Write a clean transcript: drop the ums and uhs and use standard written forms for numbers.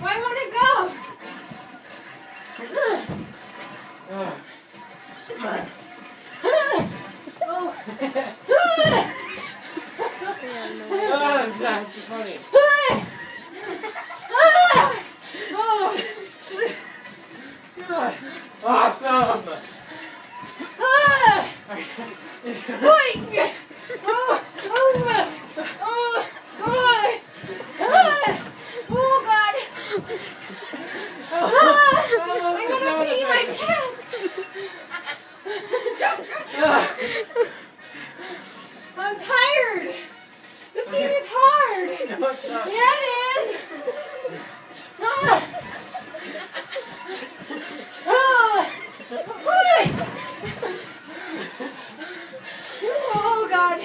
Why won't it go? Oh, that's funny. Awesome! I'm gonna pee my pants! I'm tired! This game is hard! No, it's not. Yeah, it is! Oh, God.